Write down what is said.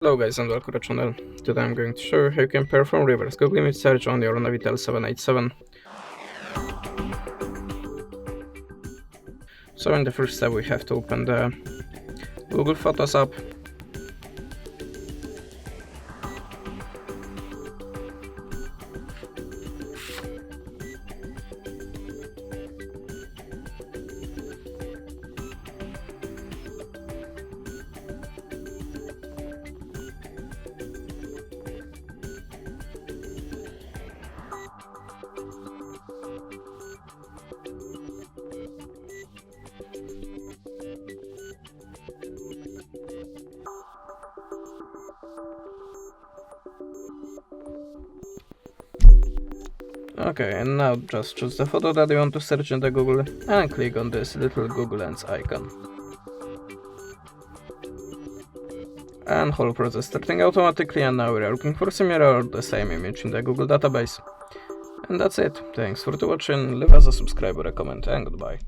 Hello guys and welcome to the channel. Today I'm going to show you how you can perform reverse Google image search on your NAVITEL 787. So in the first step we have to open the Google Photos app. Okay, and now just choose the photo that you want to search in the Google and click on this little Google Lens icon. And whole process starting automatically, and now we are looking for similar or the same image in the Google database. And that's it. Thanks for watching, leave us a subscribe or a comment, and goodbye.